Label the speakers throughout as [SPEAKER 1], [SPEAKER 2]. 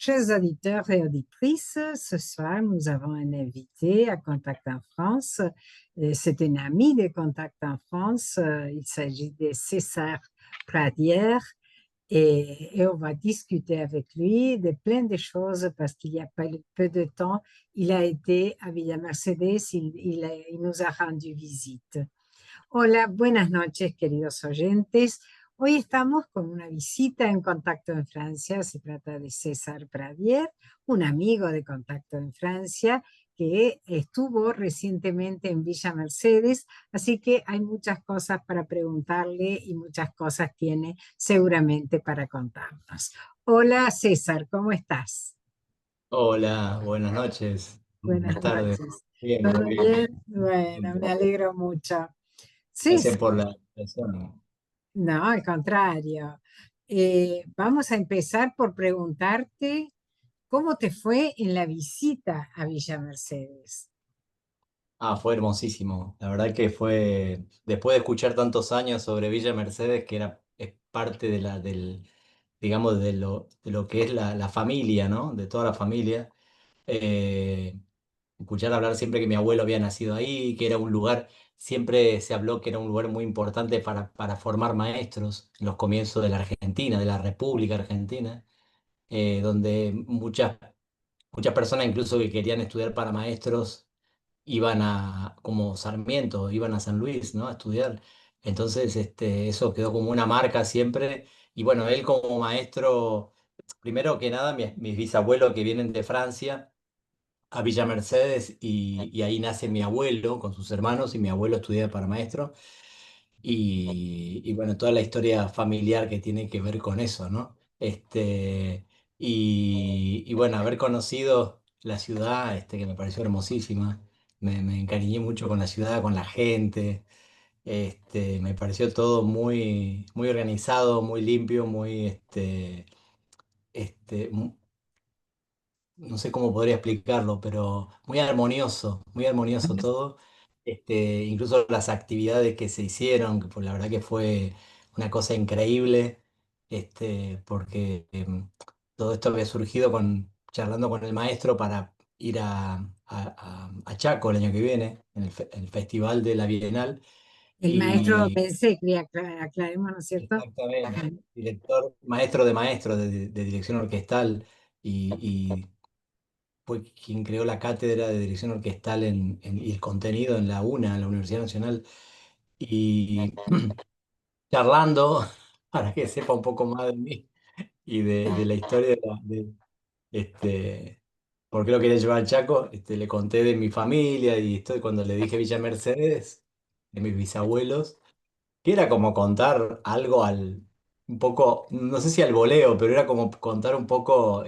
[SPEAKER 1] Chers auditeurs et auditrices, ce soir, nous avons un invité à Contact en France. C'est un ami de Contact en France. Il s'agit de César Pradière et on va discuter avec lui de plein de choses parce qu'il y a pas peu de temps, il a été à Villa Mercedes, il nous a rendu visite. Hola, buenas noches, queridos oyentes. Hoy estamos con una visita en Contacto en Francia. Se trata de César Pradier, un amigo de Contacto en Francia que estuvo recientemente en Villa Mercedes, así que hay muchas cosas para preguntarle y muchas cosas tiene seguramente para contarnos. Hola César, ¿cómo estás?
[SPEAKER 2] Hola, buenas noches,
[SPEAKER 1] Buenas
[SPEAKER 2] buenas tardes.
[SPEAKER 1] noches.
[SPEAKER 2] Bien,
[SPEAKER 1] ¿Todo
[SPEAKER 2] muy bien.
[SPEAKER 1] bien? Bueno, me alegro mucho. Sí,
[SPEAKER 2] Gracias por la invitación.
[SPEAKER 1] no, al contrario. Vamos a empezar por preguntarte cómo te fue en la visita a Villa Mercedes.
[SPEAKER 2] Fue hermosísimo. La verdad que fue, después de escuchar tantos años sobre Villa Mercedes, que es parte digamos, de lo que es la familia, ¿no? De toda la familia. Eh, Escuchar hablar siempre que mi abuelo había nacido ahí, que era un lugar, siempre se habló que era un lugar muy importante para formar maestros en los comienzos de la Argentina, de la República Argentina, donde muchas personas incluso que querían estudiar para maestros iban como Sarmiento, iban a San Luis, ¿no? A estudiar. Entonces, eso quedó como una marca siempre. Y bueno, él como maestro, primero que nada, mis bisabuelos que vienen de Francia a Villa Mercedes y ahí nace mi abuelo con sus hermanos y mi abuelo estudia para maestro. Y bueno, toda la historia familiar que tiene que ver con eso, ¿no? Y bueno, haber conocido la ciudad, que me pareció hermosísima, me encariñé mucho con la ciudad, con la gente, me pareció todo muy organizado, muy limpio, este, no sé cómo podría explicarlo, pero muy armonioso todo. Incluso las actividades que se hicieron, que pues la verdad que fue una cosa increíble, porque todo esto había surgido charlando con el maestro para ir a Chaco el año que viene, en el Festival de la Bienal.
[SPEAKER 1] El maestro
[SPEAKER 2] Y
[SPEAKER 1] Pensecri, aclaremos, ¿no es cierto?
[SPEAKER 2] exactamente, maestro de maestros de dirección orquestal. Y fue quien creó la cátedra de dirección orquestal y el contenido en la UNA, en la Universidad Nacional, y charlando, para que sepa un poco más de mí y de la historia este, por qué lo quería llevar al Chaco, le conté de mi familia y esto, cuando le dije Villa Mercedes, de mis bisabuelos, que era como contar algo un poco, no sé si al voleo, pero era como contar un poco,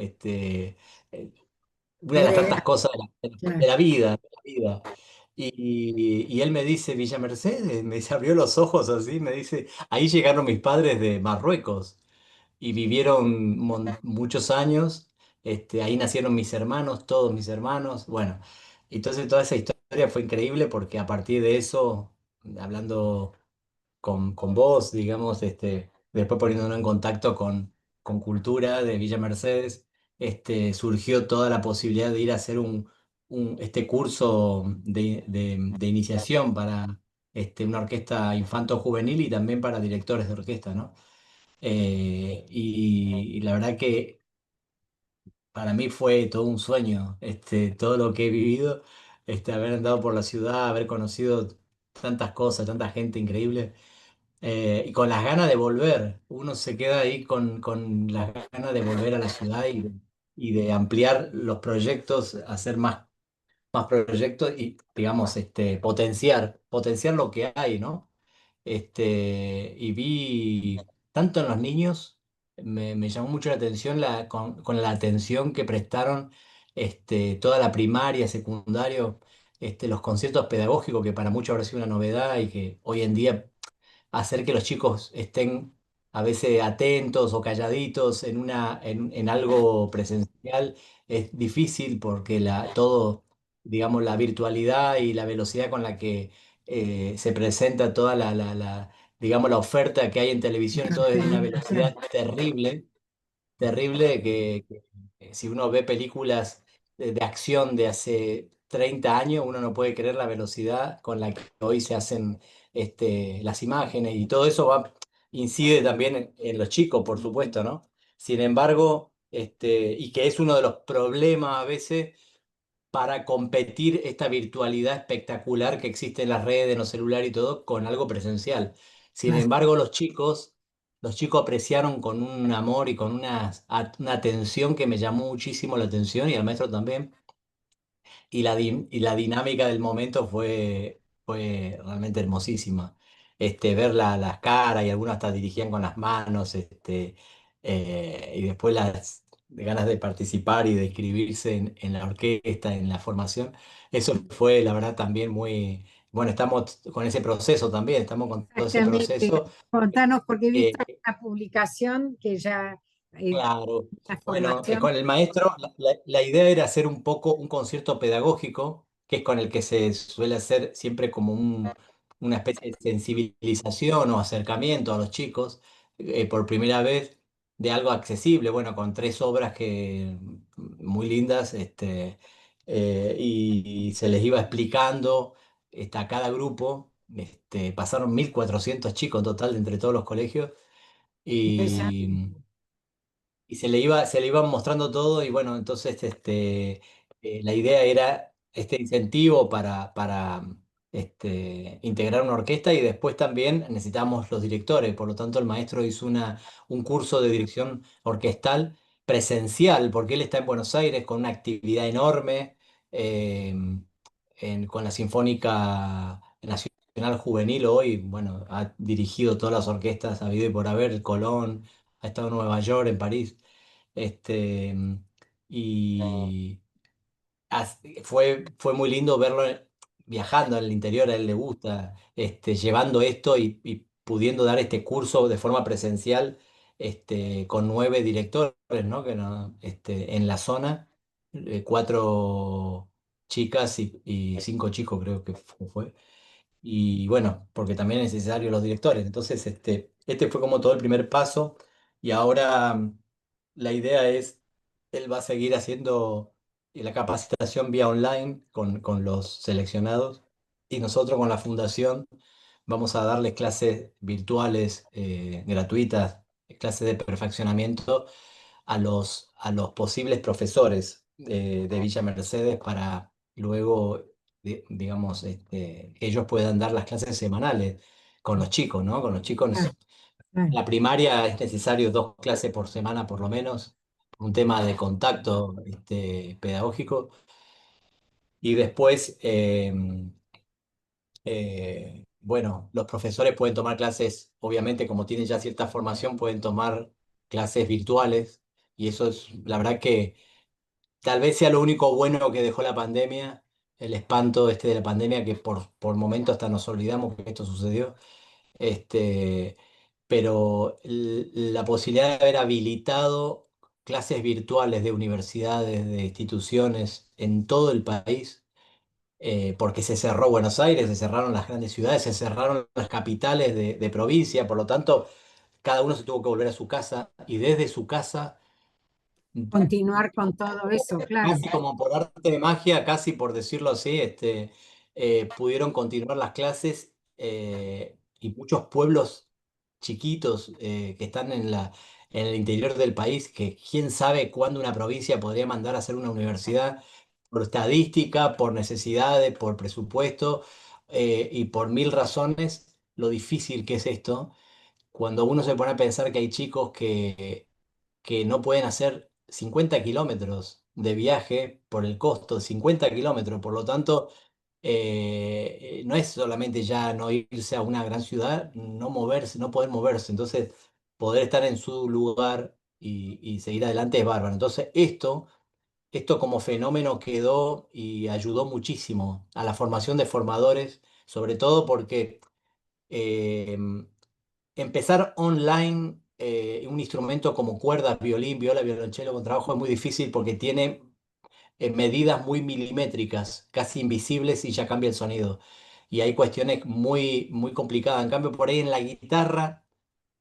[SPEAKER 2] una de las
[SPEAKER 1] Sobre,
[SPEAKER 2] tantas cosas de
[SPEAKER 1] claro,
[SPEAKER 2] la vida, de la vida. Y él me dice, Villa Mercedes, se abrió los ojos así, me dice, ahí llegaron mis padres de Marruecos y vivieron muchos años, ahí nacieron mis hermanos, todos mis hermanos, bueno, entonces toda esa historia fue increíble porque a partir de eso, hablando con vos, digamos, después poniéndonos en contacto con Cultura de Villa Mercedes, surgió toda la posibilidad de ir a hacer este curso de iniciación para una orquesta infanto-juvenil y también para directores de orquesta, ¿no? Y la verdad que para mí fue todo un sueño, todo lo que he vivido, haber andado por la ciudad, haber conocido tantas cosas, tanta gente increíble. Y con las ganas de volver, uno se queda ahí con las ganas de volver a la ciudad y de ampliar los proyectos, hacer más proyectos y, digamos, potenciar lo que hay, ¿no? Y vi, tanto en los niños, me llamó mucho la atención con la atención que prestaron toda la primaria, secundario, los conceptos pedagógicos, que para muchos habrá sido una novedad y que hoy en día hacer que los chicos estén a veces atentos o calladitos en algo presencial es difícil porque digamos, la virtualidad y la velocidad con la que se presenta toda digamos, la oferta que hay en televisión, todo es de una
[SPEAKER 1] contenido, claro.
[SPEAKER 2] velocidad terrible. terrible que si uno ve películas de acción de hace 30 años, uno no puede creer la velocidad con la que hoy se hacen las imágenes y todo eso incide también en los chicos, por supuesto, ¿no? Sin embargo, y que es uno de los problemas a veces para competir esta virtualidad espectacular que existe en las redes, en los celulares y todo, con algo presencial. Sin
[SPEAKER 1] Claro.
[SPEAKER 2] embargo, los chicos apreciaron con un amor y con una atención que me llamó muchísimo la atención y al maestro también. Y la dinámica del momento fue realmente hermosísima. Ver las caras y algunos hasta dirigían con las manos, y después las ganas de participar y de inscribirse en la orquesta, en la formación. Eso fue, la verdad, también muy... Bueno, estamos con ese proceso también, estamos con todo ese
[SPEAKER 1] Exactamente.
[SPEAKER 2] proceso.
[SPEAKER 1] Contanos, porque he visto
[SPEAKER 2] eh,
[SPEAKER 1] una publicación que ya
[SPEAKER 2] Claro.
[SPEAKER 1] la
[SPEAKER 2] Bueno,
[SPEAKER 1] formación.
[SPEAKER 2] con el maestro la idea era hacer un poco un concierto pedagógico, que es con el que se suele hacer siempre como una especie de sensibilización o acercamiento a los chicos, por primera vez de algo accesible, bueno, con tres obras muy lindas, y se les iba explicando a cada grupo. Pasaron 1.400 chicos en total entre todos los colegios.
[SPEAKER 1] Interesante.
[SPEAKER 2] Y se le iban mostrando todo y bueno, entonces la idea era este incentivo para integrar una orquesta y después también necesitábamos los directores, por lo tanto el maestro hizo un curso de dirección orquestal presencial, porque él está en Buenos Aires con una actividad enorme, eh, con la Sinfónica Nacional Juvenil hoy, bueno, ha dirigido todas las orquestas habido y por haber, Colón, ha estado en Nueva York, en París. Este, y fue muy lindo verlo viajando en el interior, a él le gusta, llevando esto y pudiendo dar este curso de forma presencial, con 9 directores, ¿no? En la zona, 4 chicas y 5 chicos creo que fue. Y bueno, porque también es necesario los directores. Entonces, este fue como todo el primer paso y ahora la idea es, él va a seguir haciendo la capacitación vía online con los seleccionados y nosotros con la fundación vamos a darles clases virtuales, gratuitas, clases de perfeccionamiento a los posibles profesores de Villa Mercedes para luego, digamos, ellos puedan dar las clases semanales con los chicos, ¿no? Con los
[SPEAKER 1] Ah,
[SPEAKER 2] chicos.
[SPEAKER 1] ah.
[SPEAKER 2] La primaria es necesario 2 clases por semana por lo menos, un tema de contacto pedagógico. Y después, bueno, los profesores pueden tomar clases, obviamente como tienen ya cierta formación, pueden tomar clases virtuales. Y eso es, la verdad que tal vez sea lo único bueno que dejó la pandemia, el espanto de la pandemia, que por momentos hasta nos olvidamos que esto sucedió. Este, pero la posibilidad de haber habilitado clases virtuales de universidades, de instituciones en todo el país, porque se cerró Buenos Aires, se cerraron las grandes ciudades, se cerraron las capitales de provincia, por lo tanto, cada uno se tuvo que volver a su casa y desde su casa
[SPEAKER 1] Continuar con todo eso, claro.
[SPEAKER 2] casi como por arte de magia, casi por decirlo así, pudieron continuar las clases, y muchos pueblos chiquitos que están en el interior del país, que quién sabe cuándo una provincia podría mandar a hacer una universidad por estadística, por necesidades, por presupuesto, y por mil razones, lo difícil que es esto, cuando uno se pone a pensar que hay chicos que no pueden hacer 50 kilómetros de viaje por el costo de 50 kilómetros. Por lo tanto, no es solamente ya no irse a una gran ciudad, no moverse, no poder moverse. Entonces, poder estar en su lugar y seguir adelante es bárbaro. Entonces, esto como fenómeno quedó y ayudó muchísimo a la formación de formadores, sobre todo porque eh, empezar online, un instrumento como cuerdas, violín, viola, violonchelo con trabajo es muy difícil porque tiene medidas muy milimétricas, casi invisibles y ya cambia el sonido. Y hay cuestiones muy, muy complicadas. En cambio, por ahí en la guitarra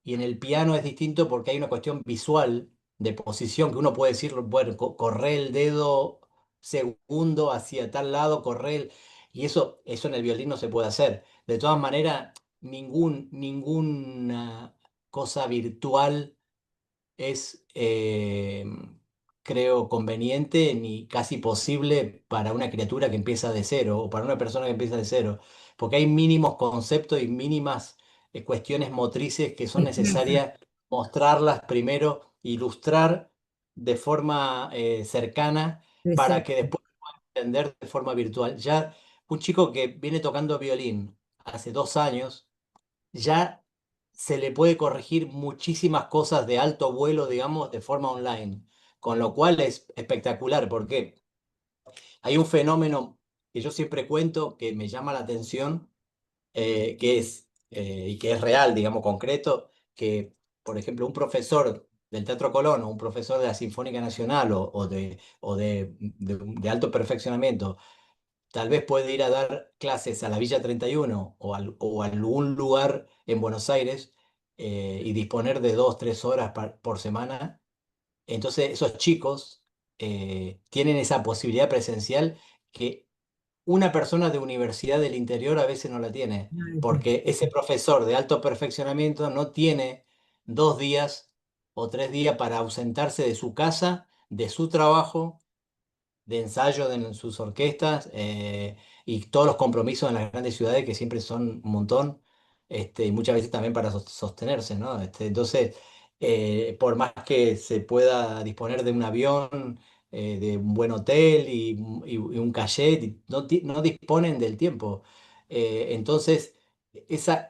[SPEAKER 2] y en el piano es distinto porque hay una cuestión visual de posición, que uno puede decir, bueno, corre el dedo segundo hacia tal lado, y eso en el violín no se puede hacer. De todas maneras, ninguna cosa virtual es, creo, conveniente ni casi posible para una criatura que empieza de cero o para una persona que empieza de cero, porque hay mínimos conceptos y mínimas cuestiones motrices que son
[SPEAKER 1] Exacto,
[SPEAKER 2] necesarias mostrarlas primero, ilustrar de forma cercana para que
[SPEAKER 1] exacto.
[SPEAKER 2] después entender de forma virtual. Ya un chico que viene tocando violín hace 2 años, ya se le puede corregir muchísimas cosas de alto vuelo, digamos, de forma online, con lo cual es espectacular, porque hay un fenómeno que yo siempre cuento que me llama la atención, y que es real, digamos, concreto, que, por ejemplo, un profesor del Teatro Colón o un profesor de la Sinfónica Nacional o de alto perfeccionamiento tal vez puede ir a dar clases a la Villa 31 o a algún lugar en Buenos Aires, y disponer de 2, 3 horas por semana. Entonces esos chicos tienen esa posibilidad presencial que una persona de universidad del interior a veces no la tiene,
[SPEAKER 1] No lo entiendo.
[SPEAKER 2] porque ese profesor de alto perfeccionamiento no tiene 2 días o 3 días para ausentarse de su casa, de su trabajo, de ensayo en sus orquestas, y todos los compromisos en las grandes ciudades que siempre son un montón, y muchas veces también para sostenerse, ¿no? Entonces, por más que se pueda disponer de un avión, de un buen hotel y un cachet, no disponen del tiempo. Entonces, esa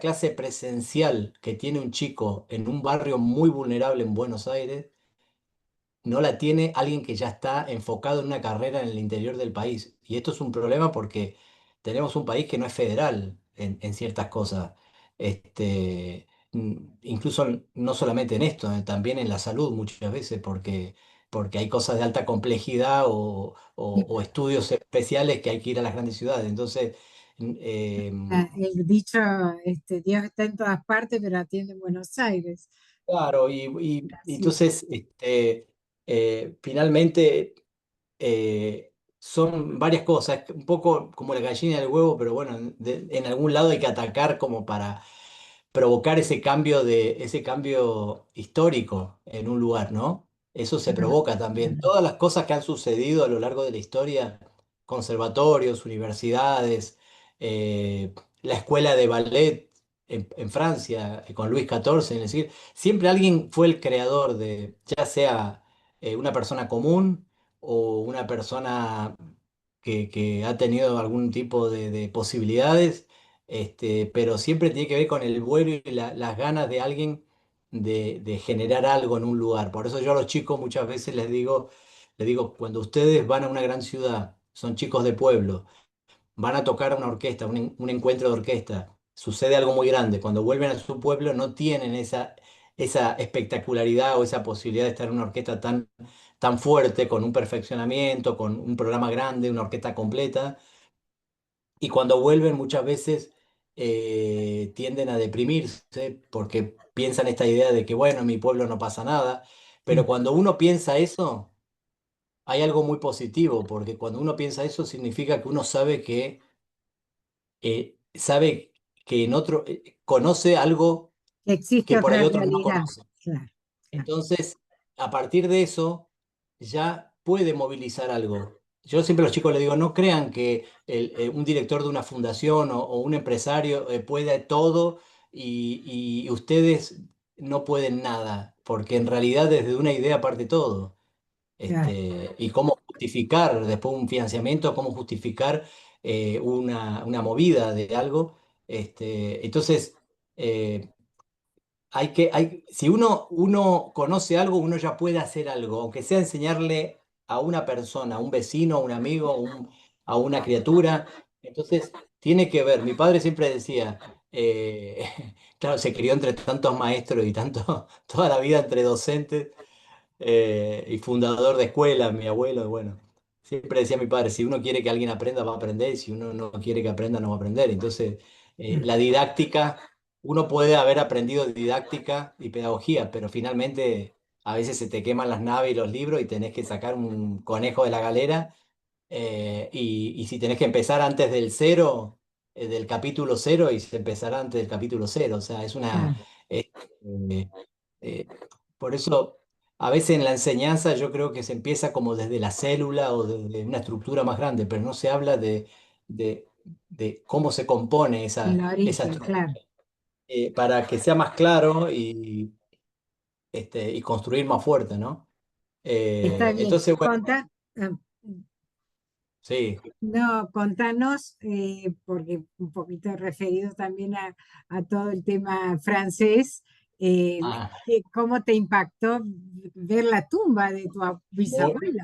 [SPEAKER 2] clase presencial que tiene un chico en un barrio muy vulnerable en Buenos Aires, no la tiene alguien que ya está enfocado en una carrera en el interior del país. Y esto es un problema porque tenemos un país que no es federal en ciertas cosas. Incluso no solamente en esto, también en la salud muchas veces, porque hay cosas de alta complejidad o estudios especiales que hay que ir a las grandes ciudades. Entonces,
[SPEAKER 1] El dicho, Dios está en todas partes, pero atiende en Buenos Aires.
[SPEAKER 2] claro, y
[SPEAKER 1] Así.
[SPEAKER 2] entonces, finalmente, son varias cosas, un poco como la gallina del huevo, pero bueno, en algún lado hay que atacar como para provocar ese cambio histórico en un lugar, ¿no? Eso se
[SPEAKER 1] Claro,
[SPEAKER 2] provoca también.
[SPEAKER 1] claro.
[SPEAKER 2] Todas las cosas que han sucedido a lo largo de la historia, conservatorios, universidades, eh, la escuela de ballet en Francia, con Luis XIV, es decir, siempre alguien fue el creador de, ya sea una persona común o una persona que ha tenido algún tipo de posibilidades, pero siempre tiene que ver con el vuelo y las ganas de alguien de generar algo en un lugar. Por eso yo a los chicos muchas veces les digo, cuando ustedes van a una gran ciudad, son chicos de pueblo, van a tocar a una orquesta, un encuentro de orquesta, sucede algo muy grande. Cuando vuelven a su pueblo no tienen esa espectacularidad o esa posibilidad de estar en una orquesta tan fuerte, con un perfeccionamiento, con un programa grande, una orquesta completa. Y cuando vuelven muchas veces tienden a deprimirse porque piensan esta idea de que, bueno, en mi pueblo no pasa nada. Pero
[SPEAKER 1] Sí,
[SPEAKER 2] cuando uno piensa eso, hay algo muy positivo, porque cuando uno piensa eso significa que uno sabe que en otro conoce algo
[SPEAKER 1] existe
[SPEAKER 2] que por
[SPEAKER 1] otra
[SPEAKER 2] ahí otros no
[SPEAKER 1] realidad.
[SPEAKER 2] conocen.
[SPEAKER 1] Claro, claro.
[SPEAKER 2] Entonces, a partir de eso, ya puede movilizar algo. Yo siempre a los chicos les digo, no crean que un director de una fundación o un empresario puede todo y ustedes no pueden nada, porque en realidad desde una idea parte todo.
[SPEAKER 1] Claro.
[SPEAKER 2] Y cómo justificar después un financiamiento, cómo justificar una movida de algo. Entonces, eh, si uno conoce algo, uno ya puede hacer algo, aunque sea enseñarle a una persona, a un vecino, a un amigo, a una criatura. Entonces, tiene que ver. Mi padre siempre decía, claro, se crió entre tantos maestros y toda la vida entre docentes, y fundador de escuela, mi abuelo, y bueno, siempre decía mi padre, si uno quiere que alguien aprenda, va a aprender, y si uno no quiere que aprenda, no va a aprender. Entonces, la didáctica, uno puede haber aprendido didáctica y pedagogía, pero finalmente a veces se te queman las naves y los libros y tenés que sacar un conejo de la galera. Y si tenés que empezar antes del cero, del capítulo cero, y se empezará antes del capítulo cero. O sea, es una...
[SPEAKER 1] Claro.
[SPEAKER 2] eh, eh, por eso, a veces en la enseñanza yo creo que se empieza como desde la célula o desde una estructura más grande, pero no se habla de, de cómo se compone
[SPEAKER 1] El
[SPEAKER 2] esa
[SPEAKER 1] origen,
[SPEAKER 2] estructura,
[SPEAKER 1] claro.
[SPEAKER 2] para que sea más claro y construir más fuerte, ¿no?
[SPEAKER 1] Está bien.
[SPEAKER 2] Entonces, bueno,
[SPEAKER 1] Ah,
[SPEAKER 2] sí.
[SPEAKER 1] no, contanos, porque un poquito referido también a todo el tema francés,
[SPEAKER 2] Ah,
[SPEAKER 1] ¿cómo te impactó ver la tumba de tu
[SPEAKER 2] muy,
[SPEAKER 1] bisabuelo?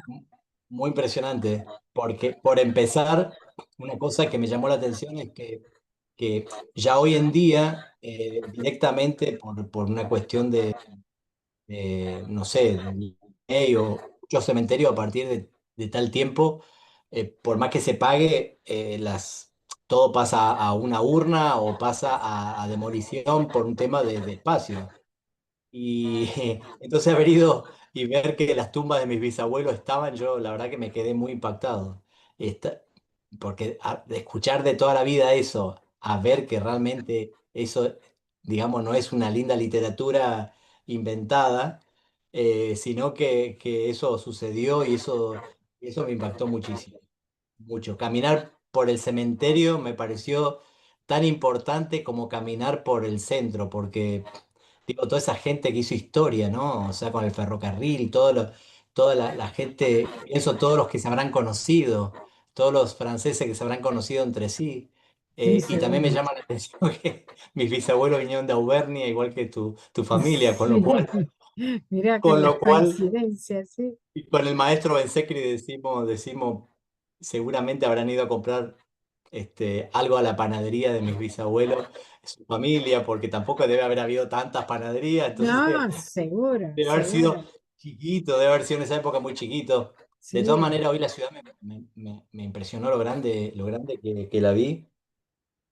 [SPEAKER 2] muy impresionante, porque por empezar, una cosa que me llamó la atención es que ya hoy en día, directamente por una cuestión no sé, de ley o mucho cementerio a partir de tal tiempo, por más que se pague, todo pasa a una urna o pasa a demolición por un tema de espacio. Y entonces haber ido y ver que las tumbas de mis bisabuelos estaban, yo la verdad que me quedé muy impactado. Esta- Porque de escuchar de toda la vida eso, a ver que realmente eso, digamos, no es una linda literatura inventada, sino que eso sucedió y eso me impactó muchísimo. Mucho. Caminar por el cementerio me pareció tan importante como caminar por el centro, porque digo, toda esa gente que hizo historia, ¿no? O sea, con el ferrocarril, toda la gente, pienso todos los que se habrán conocido, todos los franceses que se habrán conocido entre sí.
[SPEAKER 1] Sí,
[SPEAKER 2] Y también me
[SPEAKER 1] seguro.
[SPEAKER 2] llama la atención que mis bisabuelos vinieron de Auvernia, igual que tu familia,
[SPEAKER 1] Sí, mira que
[SPEAKER 2] con
[SPEAKER 1] las
[SPEAKER 2] lo cual,
[SPEAKER 1] coincidencias, sí.
[SPEAKER 2] y con el maestro Bensecri decimos, seguramente habrán ido a comprar algo a la panadería de mis bisabuelos, su familia, porque tampoco debe haber habido tantas panaderías, entonces
[SPEAKER 1] No, seguro,
[SPEAKER 2] debe haber sido
[SPEAKER 1] seguro.
[SPEAKER 2] chiquito, debe haber sido en esa época muy chiquito. De todas
[SPEAKER 1] Sí.
[SPEAKER 2] maneras, hoy la ciudad me impresionó lo grande que la vi,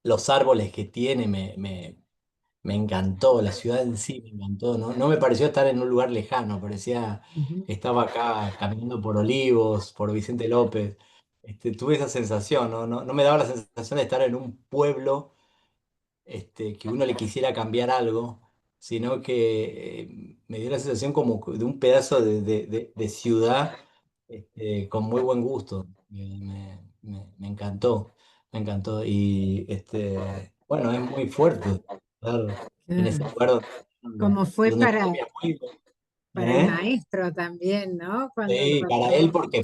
[SPEAKER 2] los árboles que tiene, me encantó, la ciudad en sí me encantó, ¿no? No me pareció estar en un lugar lejano, parecía
[SPEAKER 1] Ujú.
[SPEAKER 2] que estaba acá caminando por Olivos, por Vicente López. Tuve esa sensación, ¿no? No me daba la sensación de estar en un pueblo, que uno le quisiera cambiar algo, sino que me dio la sensación como de un pedazo de ciudad, con muy buen gusto. Me encantó, me encantó. Y bueno, es muy fuerte estar en ese
[SPEAKER 1] Claro.
[SPEAKER 2] lugar
[SPEAKER 1] Como fue
[SPEAKER 2] donde nació mi abuelo.
[SPEAKER 1] para el
[SPEAKER 2] ¿Eh?
[SPEAKER 1] maestro también, ¿no?
[SPEAKER 2] Sí, para él,
[SPEAKER 1] Cuando,
[SPEAKER 2] porque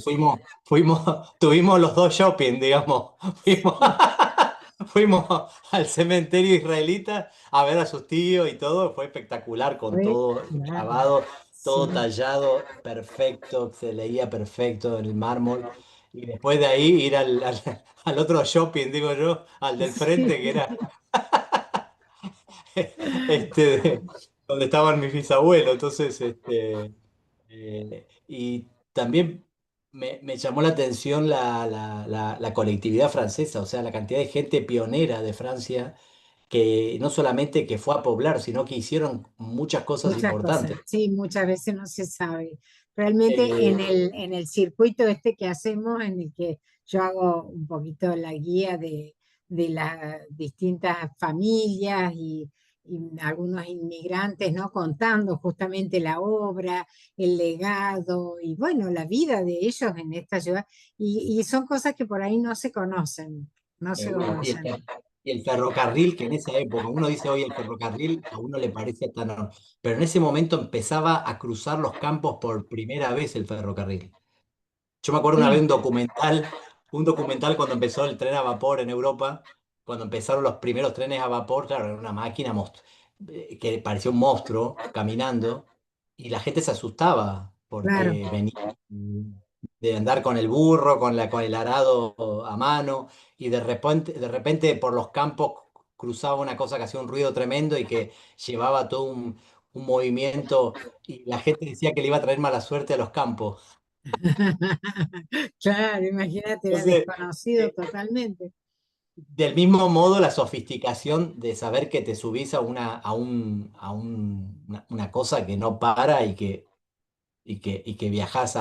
[SPEAKER 2] tuvimos los dos shopping, digamos. Fuimos,
[SPEAKER 1] sí,
[SPEAKER 2] fuimos al cementerio israelita a ver a sus tíos y todo. Fue espectacular, con
[SPEAKER 1] fue,
[SPEAKER 2] todo
[SPEAKER 1] claro,
[SPEAKER 2] grabado, todo
[SPEAKER 1] sí,
[SPEAKER 2] tallado, perfecto, se leía perfecto en el mármol. Y después de ahí ir al otro shopping, digo yo, al del
[SPEAKER 1] sí.
[SPEAKER 2] frente, que era donde estaban mis bisabuelos. Entonces, y también me llamó la atención la colectividad francesa, o sea, la cantidad de gente pionera de Francia que no solamente que fue a poblar, sino que hicieron muchas cosas
[SPEAKER 1] Muchas cosas,
[SPEAKER 2] importantes.
[SPEAKER 1] sí, muchas veces no se sabe. Realmente
[SPEAKER 2] Eh,
[SPEAKER 1] en el circuito este que hacemos, en el que yo hago un poquito la guía de las distintas familias y algunos inmigrantes, ¿no? Contando justamente la obra, el legado y bueno, la vida de ellos en esta ciudad. Y son cosas que por ahí no se conocen, no se
[SPEAKER 2] Seguro.
[SPEAKER 1] conocen.
[SPEAKER 2] Y el ferrocarril, que en esa época, uno dice hoy el ferrocarril, a uno le parece tan... Pero en ese momento empezaba a cruzar los campos por primera vez el ferrocarril. Yo me acuerdo una vez
[SPEAKER 1] Sí,
[SPEAKER 2] un documental cuando empezó el tren a vapor en Europa, cuando empezaron los primeros trenes a vapor, claro, era una máquina que parecía un monstruo caminando, y la gente se asustaba
[SPEAKER 1] claro.
[SPEAKER 2] porque venía de andar con el burro, con el arado a mano, y de repente por los campos cruzaba una cosa que hacía un ruido tremendo y que llevaba todo un movimiento, y la gente decía que le iba a traer mala suerte a los campos.
[SPEAKER 1] Claro, imagínate, era
[SPEAKER 2] Entonces,
[SPEAKER 1] desconocido
[SPEAKER 2] eh,
[SPEAKER 1] totalmente.
[SPEAKER 2] del mismo modo, la sofisticación de saber que te subís una cosa que no para y que y que viajás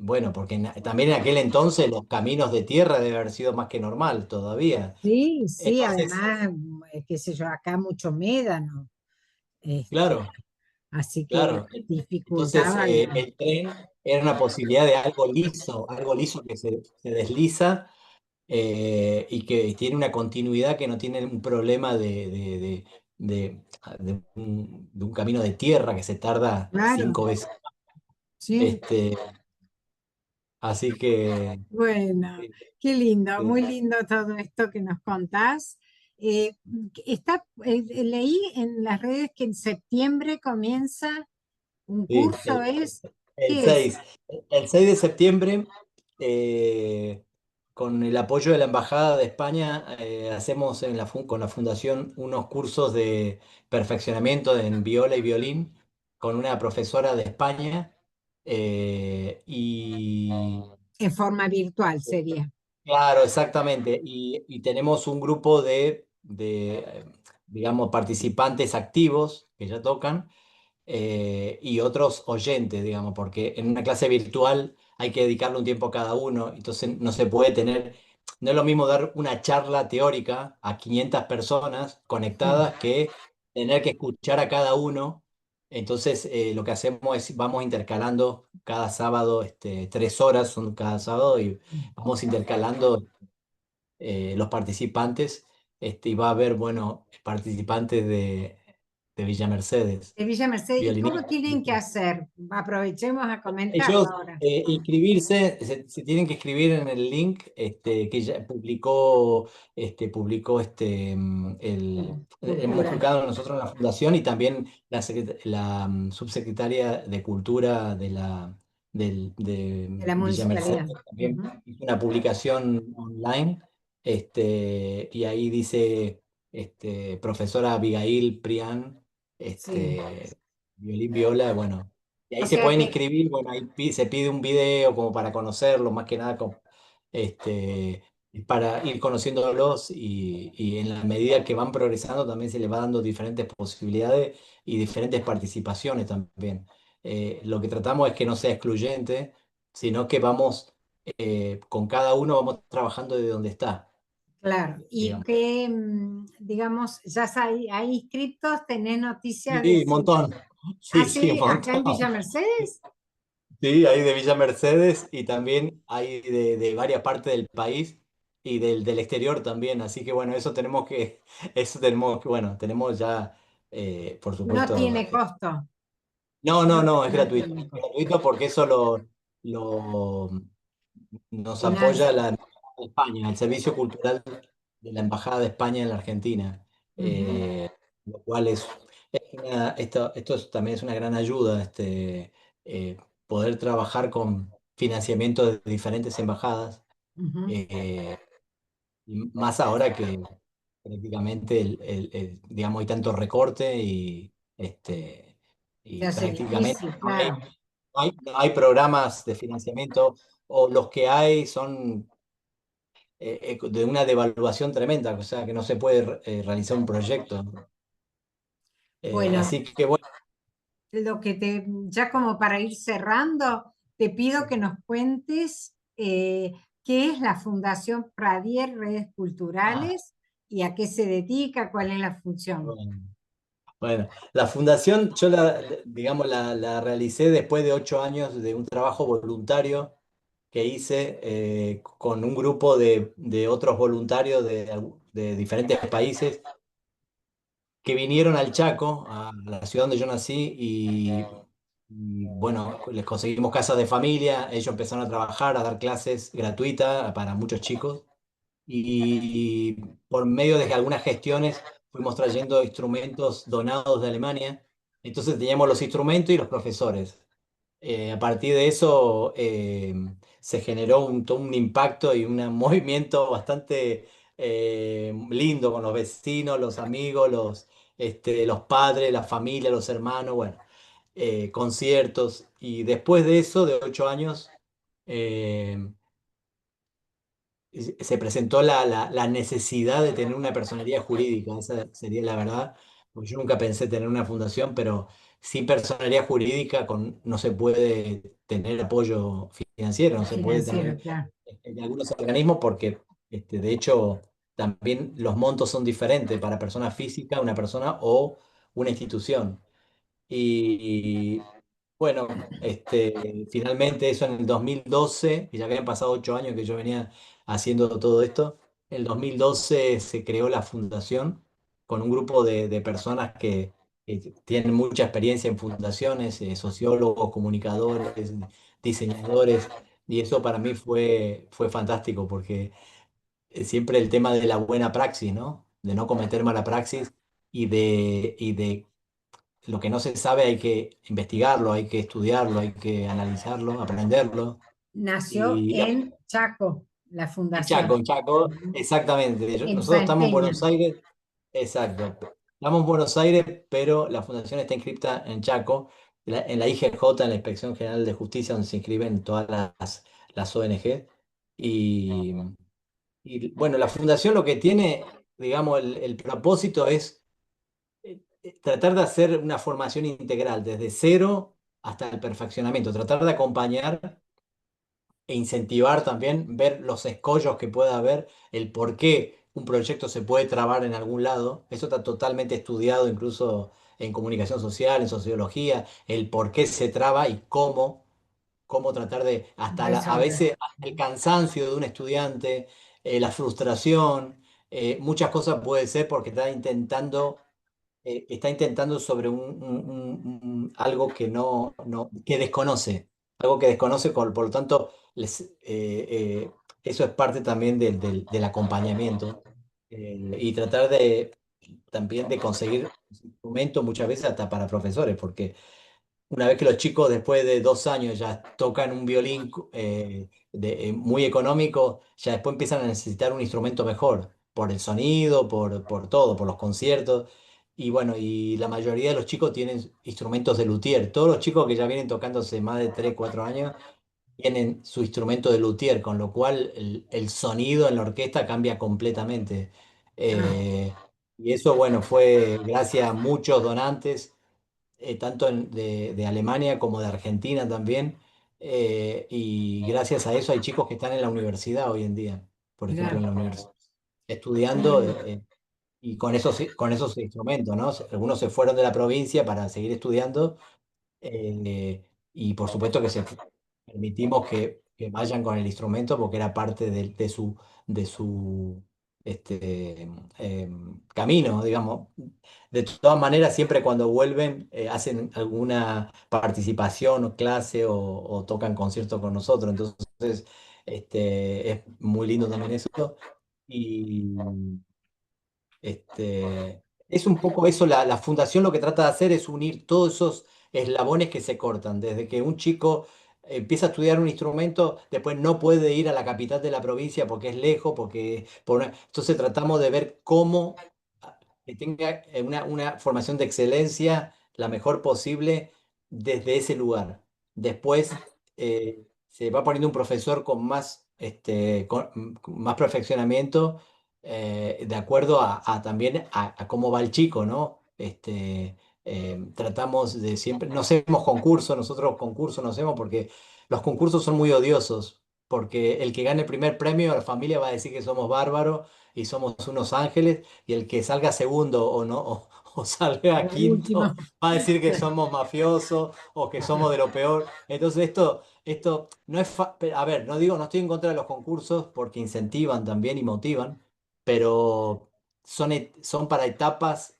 [SPEAKER 2] bueno, porque también en aquel entonces los caminos de tierra debe haber sido más que normal todavía.
[SPEAKER 1] Sí, sí,
[SPEAKER 2] Entonces,
[SPEAKER 1] además, qué sé yo, acá mucho médano, este,
[SPEAKER 2] claro,
[SPEAKER 1] así que
[SPEAKER 2] claro. Entonces,
[SPEAKER 1] dificultaba la...
[SPEAKER 2] el tren era una posibilidad de algo liso que se desliza y que tiene una continuidad que no tiene un problema de un camino de tierra que se tarda
[SPEAKER 1] Claro,
[SPEAKER 2] 5 veces.
[SPEAKER 1] sí.
[SPEAKER 2] Este, así que
[SPEAKER 1] Bueno,
[SPEAKER 2] eh,
[SPEAKER 1] qué lindo,
[SPEAKER 2] eh,
[SPEAKER 1] muy lindo todo esto que nos contás. Leí en las redes que en septiembre comienza un
[SPEAKER 2] sí,
[SPEAKER 1] curso,
[SPEAKER 2] el
[SPEAKER 1] ¿qué es?
[SPEAKER 2] 6 el 6 de septiembre, eh, con el apoyo de la Embajada de España, hacemos con la Fundación unos cursos de perfeccionamiento en viola y violín con una profesora de España. Y
[SPEAKER 1] En forma virtual sería.
[SPEAKER 2] claro, exactamente. Y tenemos un grupo digamos, participantes activos que ya tocan y otros oyentes, digamos, porque en una clase virtual hay que dedicarle un tiempo a cada uno, entonces no se puede tener, no es lo mismo dar una charla teórica a 500 personas
[SPEAKER 1] Sí.
[SPEAKER 2] conectadas que tener que escuchar a cada uno. Entonces, lo que hacemos es vamos intercalando cada sábado, 3 horas son cada sábado y vamos intercalando los participantes, y va a haber, bueno, participantes de Villa Mercedes,
[SPEAKER 1] De Villa Mercedes. ¿Y cómo
[SPEAKER 2] violinistas.
[SPEAKER 1] tienen que hacer? Aprovechemos a comentarlo
[SPEAKER 2] Ellos
[SPEAKER 1] ahora.
[SPEAKER 2] inscribirse, se tienen que inscribir en el link que ya publicó hemos
[SPEAKER 1] Cultura.
[SPEAKER 2] publicado nosotros en la fundación y también la subsecretaria de Cultura de
[SPEAKER 1] De la
[SPEAKER 2] Villa Mercedes
[SPEAKER 1] municipalidad.
[SPEAKER 2] también
[SPEAKER 1] Ujú.
[SPEAKER 2] hizo una publicación online, y ahí dice, profesora Abigail Prián,
[SPEAKER 1] Sí.
[SPEAKER 2] violín, viola, bueno. Y
[SPEAKER 1] O
[SPEAKER 2] ahí se
[SPEAKER 1] sea
[SPEAKER 2] pueden
[SPEAKER 1] que,
[SPEAKER 2] inscribir, bueno, ahí se pide un video como para conocerlos, más que nada este, para ir conociéndolos y en la medida que van progresando también se les va dando diferentes posibilidades y diferentes participaciones también. Lo que tratamos es que no sea excluyente, sino que vamos, con cada uno vamos trabajando de donde está,
[SPEAKER 1] claro, y
[SPEAKER 2] digamos.
[SPEAKER 1] que, digamos, ya hay inscriptos, tenés noticias de
[SPEAKER 2] Sí, un
[SPEAKER 1] si...
[SPEAKER 2] montón.
[SPEAKER 1] Ah,
[SPEAKER 2] Sí, sí, un
[SPEAKER 1] sí, acá en Villa
[SPEAKER 2] montón.
[SPEAKER 1] Mercedes.
[SPEAKER 2] Sí, hay de Villa Mercedes y también hay de varias partes del país y del exterior también. Así que bueno, bueno, tenemos ya, por
[SPEAKER 1] No
[SPEAKER 2] supuesto.
[SPEAKER 1] tiene costo.
[SPEAKER 2] No, no, no, es
[SPEAKER 1] No
[SPEAKER 2] gratuito.
[SPEAKER 1] tiene
[SPEAKER 2] Es
[SPEAKER 1] costo.
[SPEAKER 2] gratuito porque eso lo, nos apoya
[SPEAKER 1] Financia.
[SPEAKER 2] la Embajada de España, el Servicio Cultural de la Embajada de España en la Argentina,
[SPEAKER 1] Ujú.
[SPEAKER 2] lo cual también es una gran ayuda, poder trabajar con financiamiento de diferentes embajadas,
[SPEAKER 1] Ujú.
[SPEAKER 2] eh, y más ahora que prácticamente digamos, hay tanto recorte
[SPEAKER 1] Se
[SPEAKER 2] y
[SPEAKER 1] hace
[SPEAKER 2] prácticamente
[SPEAKER 1] difícil, claro.
[SPEAKER 2] no hay programas de financiamiento o los que hay son de una devaluación tremenda, o sea que no se puede realizar un proyecto.
[SPEAKER 1] Bueno,
[SPEAKER 2] Así que bueno,
[SPEAKER 1] ya como para ir cerrando, te pido que nos cuentes qué es la Fundación Pradier Redes
[SPEAKER 2] ah,
[SPEAKER 1] Culturales y a qué se dedica, cuál es la función.
[SPEAKER 2] bueno, bueno, la fundación digamos, la realicé después de 8 años de un trabajo voluntario que hice con un grupo de otros voluntarios de diferentes países que vinieron al Chaco, a la ciudad donde yo nací, bueno, les conseguimos casas de familia, ellos empezaron a trabajar, a dar clases gratuitas para muchos chicos, y por medio de algunas gestiones fuimos trayendo instrumentos donados de Alemania, entonces teníamos los instrumentos y los profesores. A partir de eso se generó todo un impacto y un movimiento bastante lindo con los vecinos, los amigos, los padres, la familia, los hermanos, bueno, conciertos. Y después de eso, de 8 años, eh, se presentó la necesidad de tener una personería jurídica, esa sería la verdad, Porque yo nunca pensé tener una fundación, pero sin personalidad jurídica no se puede tener apoyo financiero, no se puede
[SPEAKER 1] financiero,
[SPEAKER 2] tener
[SPEAKER 1] claro.
[SPEAKER 2] en algunos organismos porque, de hecho, también los montos son diferentes para persona física, una persona o una institución. Y bueno, finalmente eso en el 2012, y ya habían pasado 8 años que yo venía haciendo todo esto, en el 2012 se creó la fundación con un grupo de personas que tienen mucha experiencia en fundaciones, sociólogos, comunicadores, diseñadores, y eso para mí fue fantástico porque siempre el tema de la buena praxis, ¿no? De no cometer mala praxis y de lo que no se sabe hay que investigarlo, hay que estudiarlo, hay que analizarlo, aprenderlo.
[SPEAKER 1] Nació
[SPEAKER 2] Y
[SPEAKER 1] en Chaco, la
[SPEAKER 2] en
[SPEAKER 1] fundación.
[SPEAKER 2] Chaco,
[SPEAKER 1] Ujú.
[SPEAKER 2] exactamente.
[SPEAKER 1] En
[SPEAKER 2] Nosotros estamos en
[SPEAKER 1] Salteña.
[SPEAKER 2] Buenos Aires, exacto. Estamos en Buenos Aires, pero la fundación está inscripta en Chaco, en la IGJ, en la Inspección General de Justicia, donde se inscriben todas las ONG. Y, y bueno, la fundación lo que tiene, digamos, el propósito es tratar de hacer una formación integral, desde cero hasta el perfeccionamiento, tratar de acompañar e incentivar también, ver los escollos que pueda haber, el por qué un proyecto se puede trabar en algún lado. Eso está totalmente estudiado incluso en comunicación social, en sociología, el por qué se traba y cómo tratar de, a
[SPEAKER 1] Resolver.
[SPEAKER 2] veces hasta el cansancio de un estudiante, la frustración, muchas cosas puede ser porque está intentando sobre algo que que desconoce, algo que desconoce, por lo tanto, eso es parte también del acompañamiento y tratar también de conseguir instrumentos muchas veces hasta para profesores, porque una vez que los chicos después de 2 años ya tocan un violín muy económico, ya después empiezan a necesitar un instrumento mejor, por el sonido, por todo, por los conciertos. Y bueno, y la mayoría de los chicos tienen instrumentos de luthier. Todos los chicos que ya vienen tocando hace más de 3 4 años tienen su instrumento de luthier, con lo cual el sonido en la orquesta cambia completamente.
[SPEAKER 1] Ah,
[SPEAKER 2] Eh, y eso, bueno, fue gracias a muchos donantes tanto de Alemania como de Argentina también. Y gracias a eso hay chicos que están en la universidad hoy en día, por ejemplo, en
[SPEAKER 1] claro.
[SPEAKER 2] la universidad, estudiando y con esos instrumentos, ¿no? Algunos se fueron de la provincia para seguir estudiando y por supuesto que permitimos que vayan con el instrumento porque era parte de su camino, digamos. De todas maneras, siempre cuando vuelven, hacen alguna participación o clase o tocan concierto con nosotros. Entonces, es muy lindo también eso. Y, es un poco eso, la fundación lo que trata de hacer es unir todos esos eslabones que se cortan, desde que un chico empieza a estudiar un instrumento, después no puede ir a la capital de la provincia porque es lejos, entonces tratamos de ver cómo que tenga una formación de excelencia la mejor posible desde ese lugar. Después se va poniendo un profesor con más perfeccionamiento de acuerdo también a cómo va el chico, ¿no? Tratamos de siempre, no hacemos concursos, nosotros concursos no hacemos porque los concursos son muy odiosos, porque el que gane el primer premio, la familia va a decir que somos bárbaros y somos unos ángeles, y el que salga segundo o no, o salga
[SPEAKER 1] Lo último.
[SPEAKER 2] quinto, va a decir que
[SPEAKER 1] Claro,
[SPEAKER 2] somos mafiosos o que somos de lo peor. Entonces esto no es, a ver, no digo, no estoy en contra de los concursos porque incentivan también y motivan, pero son para etapas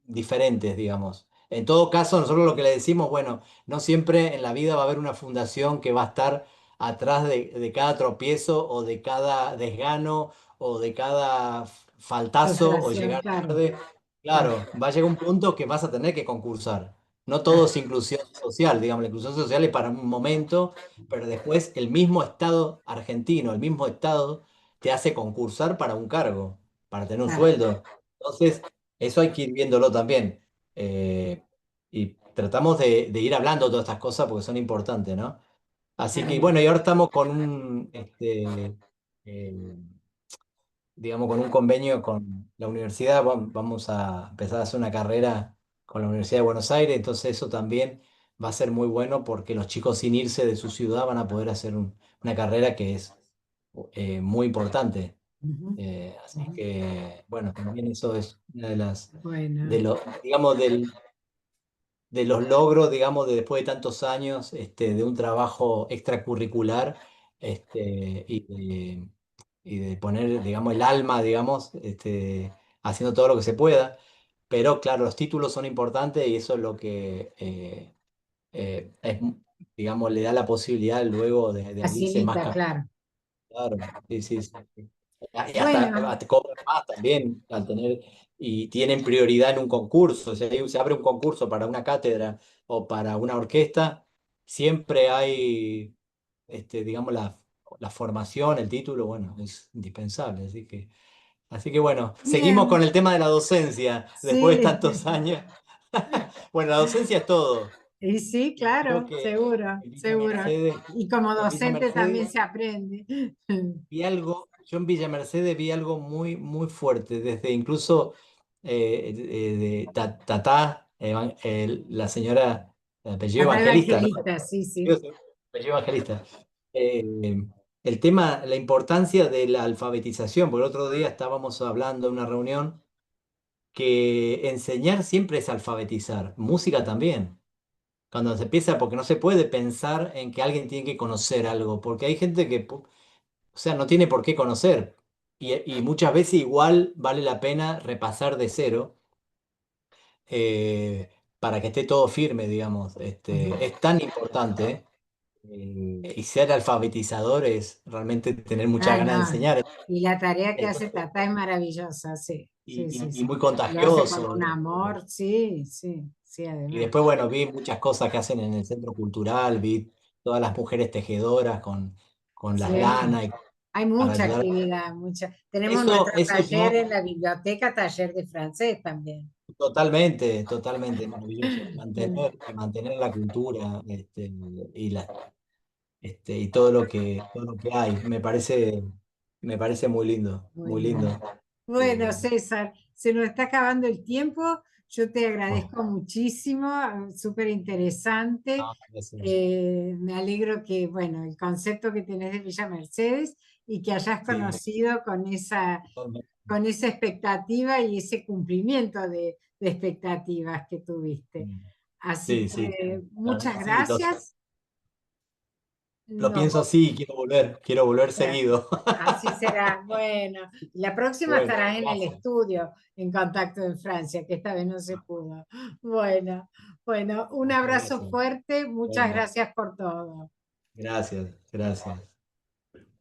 [SPEAKER 2] diferentes, digamos. En todo caso, nosotros lo que le decimos, bueno, no siempre en la vida va a haber una fundación que va a estar atrás de cada tropiezo o de cada desgano o de cada faltazo o
[SPEAKER 1] frustración,
[SPEAKER 2] llegar
[SPEAKER 1] claro,
[SPEAKER 2] tarde.
[SPEAKER 1] claro,
[SPEAKER 2] Claro, va a llegar un punto que vas a tener que concursar. No todo es inclusión social, digamos, la inclusión social es para un momento, pero después el mismo Estado argentino, el mismo Estado te hace concursar para un cargo, para tener un
[SPEAKER 1] claro,
[SPEAKER 2] sueldo. Entonces, eso hay que ir viéndolo también. Y tratamos de ir hablando de todas estas cosas porque son importantes, ¿no? Así que,
[SPEAKER 1] claro.
[SPEAKER 2] bueno, y ahora estamos con eh, digamos, con un convenio con la universidad, vamos a empezar a hacer una carrera con la Universidad de Buenos Aires, entonces eso también va a ser muy bueno porque los chicos sin irse de su ciudad van a poder hacer una carrera que es muy importante.
[SPEAKER 1] Ujú,
[SPEAKER 2] Así
[SPEAKER 1] ujú.
[SPEAKER 2] que, bueno, también eso es una de las, de
[SPEAKER 1] Bueno,
[SPEAKER 2] los, digamos, de los logros, digamos, de después de tantos años de un trabajo extracurricular y de poner, digamos, el alma, digamos, haciendo todo lo que se pueda. Pero claro, los títulos son importantes y eso es lo que, digamos, le da la posibilidad luego de abrirse más
[SPEAKER 1] facilita,
[SPEAKER 2] caminos.
[SPEAKER 1] claro.
[SPEAKER 2] Claro, sí, sí, sí. Y
[SPEAKER 1] Bueno,
[SPEAKER 2] hasta te cobran más también al tener, y tienen prioridad en un concurso. Si se abre un concurso para una cátedra o para una orquesta, siempre hay, digamos, la formación, el título, bueno, es indispensable. Así que bueno, seguimos con
[SPEAKER 1] bien,
[SPEAKER 2] el tema de la docencia después de
[SPEAKER 1] sí.
[SPEAKER 2] tantos años. Bueno, la docencia es todo.
[SPEAKER 1] Y sí,
[SPEAKER 2] Y creo
[SPEAKER 1] claro,
[SPEAKER 2] que
[SPEAKER 1] seguro,
[SPEAKER 2] en Villa
[SPEAKER 1] seguro.
[SPEAKER 2] Mercedes,
[SPEAKER 1] Y como
[SPEAKER 2] en Villa
[SPEAKER 1] docente también
[SPEAKER 2] Mercedes
[SPEAKER 1] se aprende.
[SPEAKER 2] vi algo, yo en Villa Mercedes vi algo muy, muy fuerte, desde incluso Tatá, la señora de apellido
[SPEAKER 1] Papá
[SPEAKER 2] Evangelista, ¿no?
[SPEAKER 1] evangelista, sí, sí.
[SPEAKER 2] Apellido Evangelista. El tema, la importancia de la alfabetización, por el otro día estábamos hablando en una reunión que enseñar siempre es alfabetizar, música también. Cuando se empieza, porque no se puede pensar en que alguien tiene que conocer algo, porque hay gente que o sea, no tiene por qué conocer. Y muchas veces igual vale la pena repasar de cero para que esté todo firme, digamos.
[SPEAKER 1] Ujú.
[SPEAKER 2] Es tan importante y ser alfabetizador es realmente tener muchas
[SPEAKER 1] Ah,
[SPEAKER 2] ganas de
[SPEAKER 1] no.
[SPEAKER 2] enseñar.
[SPEAKER 1] Y la tarea que hace
[SPEAKER 2] Entonces,
[SPEAKER 1] Tata es maravillosa, sí, sí, sí,
[SPEAKER 2] y
[SPEAKER 1] sí.
[SPEAKER 2] muy
[SPEAKER 1] Lo hace con
[SPEAKER 2] contagioso.
[SPEAKER 1] un amor, sí, sí, sí,
[SPEAKER 2] Y
[SPEAKER 1] además.
[SPEAKER 2] después, bueno, vi muchas cosas que hacen en el centro cultural, vi todas las mujeres tejedoras con las
[SPEAKER 1] Sí,
[SPEAKER 2] lanas
[SPEAKER 1] hay
[SPEAKER 2] para
[SPEAKER 1] mucha
[SPEAKER 2] ayudar.
[SPEAKER 1] actividad, mucha. Tenemos
[SPEAKER 2] Eso,
[SPEAKER 1] nuestro
[SPEAKER 2] eso
[SPEAKER 1] taller
[SPEAKER 2] yo
[SPEAKER 1] en la biblioteca, taller de francés también.
[SPEAKER 2] totalmente, totalmente maravilloso.
[SPEAKER 1] Mm,
[SPEAKER 2] Mantener la cultura y, y todo lo que hay. Me parece muy lindo, muy
[SPEAKER 1] bueno.
[SPEAKER 2] lindo.
[SPEAKER 1] Bueno,
[SPEAKER 2] Eh,
[SPEAKER 1] César, se nos está acabando el tiempo. Yo te
[SPEAKER 2] bueno,
[SPEAKER 1] agradezco muchísimo, súper interesante.
[SPEAKER 2] no, gracias.
[SPEAKER 1] Me alegro que, bueno, el concepto que tenés de Villa Mercedes y que hayas
[SPEAKER 2] Sí,
[SPEAKER 1] conocido
[SPEAKER 2] totalmente.
[SPEAKER 1] con esa expectativa y ese cumplimiento de expectativas que tuviste. Así
[SPEAKER 2] Sí, sí.
[SPEAKER 1] que
[SPEAKER 2] La verdad
[SPEAKER 1] muchas
[SPEAKER 2] que sí,
[SPEAKER 1] gracias.
[SPEAKER 2] lo
[SPEAKER 1] Nos
[SPEAKER 2] pienso así, quiero volver
[SPEAKER 1] Ya,
[SPEAKER 2] seguido.
[SPEAKER 1] así será. Bueno, la próxima
[SPEAKER 2] Bueno,
[SPEAKER 1] estarás en el
[SPEAKER 2] gracias.
[SPEAKER 1] estudio en Contacto en Francia, que esta vez no se pudo. Bueno, bueno, un
[SPEAKER 2] Muchas
[SPEAKER 1] abrazo
[SPEAKER 2] gracias.
[SPEAKER 1] fuerte. Muchas
[SPEAKER 2] Bueno,
[SPEAKER 1] gracias por todo.
[SPEAKER 2] gracias, gracias.